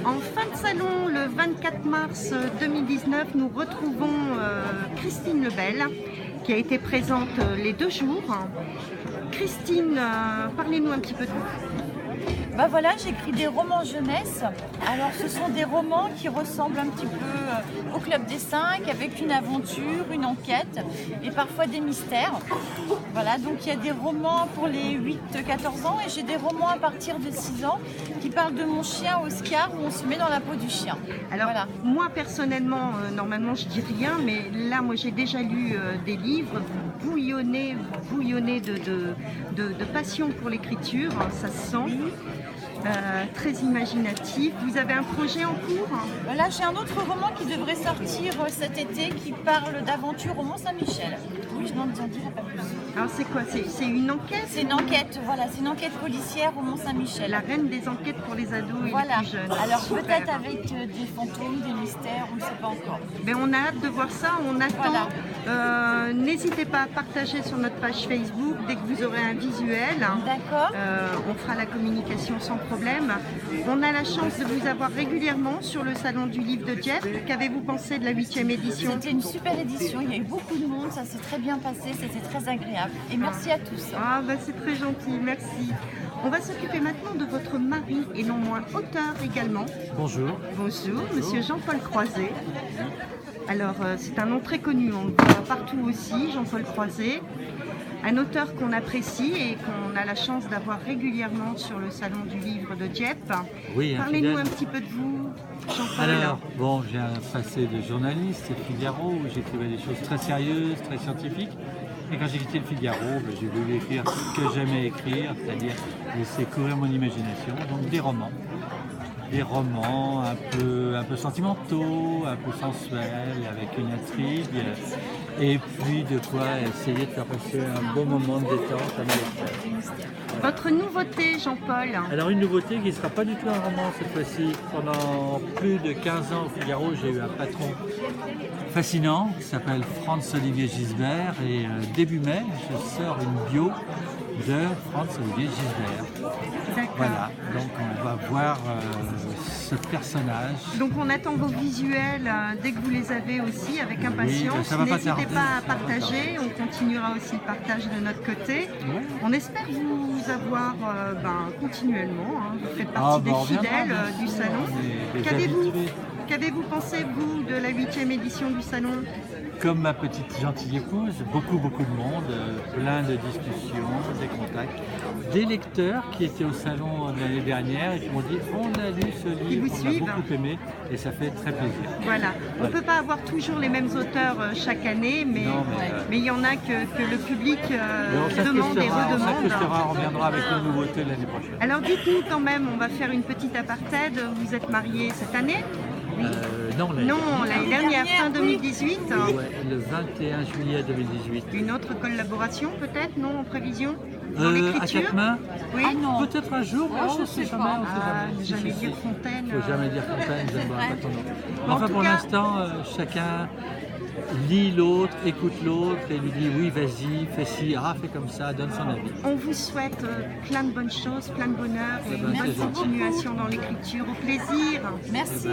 En fin de salon, le 24 mars 2019, nous retrouvons Christine Lebel, qui a été présente les 2 jours. Christine, parlez-nous un petit peu de vous. Bah voilà, j'écris des romans jeunesse. Alors ce sont des romans qui ressemblent un petit peu au Club des 5, avec une aventure, une enquête et parfois des mystères. Voilà, donc il y a des romans pour les 8-14 ans et j'ai des romans à partir de 6 ans qui parlent de mon chien Oscar, où on se met dans la peau du chien. Alors voilà. Moi personnellement, normalement je dis rien, mais là moi j'ai déjà lu des livres, vous bouillonnez de passion pour l'écriture, ça se sent. Très imaginatif. Vous avez un projet en cours? Là, j'ai un autre roman qui devrait sortir cet été qui parle d'aventure au Mont-Saint-Michel. Oui, je n'en dirai pas plus. Alors c'est quoi? C'est une enquête? C'est une enquête, voilà, c'est une enquête policière au Mont-Saint-Michel. La reine des enquêtes pour les ados et voilà. les plus jeunes. Alors peut-être avec des fantômes, des mystères, on ne sait pas encore. Mais on a hâte de voir ça, on attend. Voilà. N'hésitez pas à partager sur notre page Facebook dès que vous aurez un visuel. D'accord. On fera la communication sans problème. On a la chance de vous avoir régulièrement sur le salon du livre de Dieppe. Qu'avez-vous pensé de la 8e édition? C'était une super édition, il y a eu beaucoup de monde, ça s'est très bien passé, c'était très agréable. Et merci à tous. Ah bah c'est très gentil, merci. On va s'occuper maintenant de votre mari et non moins auteur également. Bonjour. Bonjour, monsieur Jean-Paul Croiset. Alors c'est un nom très connu, on le voit partout aussi, Jean-Paul Croiset. Un auteur qu'on apprécie et qu'on a la chance d'avoir régulièrement sur le salon du livre de Dieppe. Oui, parlez-nous un petit peu de vous, Jean-Paul. Alors, bon, j'ai un passé de journaliste, c'est le Figaro, où j'écrivais des choses très sérieuses, très scientifiques. Et quand j'ai quitté le Figaro, j'ai voulu écrire ce que j'aimais écrire, c'est-à-dire laisser courir mon imagination, donc des romans. Des romans un peu sentimentaux, un peu sensuels, avec une intrigue, et puis de quoi essayer de faire passer un bon moment de détente à mes lecteurs. Votre nouveauté, Jean-Paul? Alors une nouveauté qui ne sera pas du tout un roman cette fois-ci. Pendant plus de 15 ans au Figaro, j'ai eu un patron fascinant qui s'appelle Franz-Olivier Gisbert, et début mai, je sors une bio de Franz-Olivier Gisbert. Voilà, donc on va voir ce personnage. Donc on attend vos visuels dès que vous les avez aussi avec impatience. Oui, n'hésitez pas à partager, on continuera aussi le partage de notre côté. Ouais. On espère vous avoir continuellement, hein. Vous faites partie des fidèles du salon. Qu'avez-vous pensé, vous, de la 8e édition du salon? Comme ma petite gentille épouse, beaucoup de monde, plein de discussions, des contacts, des lecteurs qui étaient au salon l'année dernière et qui m'ont dit on a lu ce livre, on a beaucoup aimé, et ça fait très plaisir. Voilà, on ne peut pas avoir toujours les mêmes auteurs chaque année, mais il y en a que le public demande et redemande. On reviendra avec une nouveauté l'année prochaine. Alors dites-nous quand même, on va faire une petite apartheid, vous êtes mariés cette année? Oui. Non, l'année dernière, fin 2018. Ouais, le 21 juillet 2018. Une autre collaboration peut-être, non, en prévision? À quatre mains? Oui. Peut-être un jour, on ne sait jamais. Jamais dire Fontaine. Il ne faut jamais dire Fontaine, je ne vois pas ton nom. Enfin, pour l'instant, chacun lit l'autre, écoute l'autre et lui dit oui, vas-y, fais ci, fais comme ça, donne son avis. On vous souhaite plein de bonnes choses, plein de bonheur et une bonne continuation dans l'écriture. Au plaisir. Merci.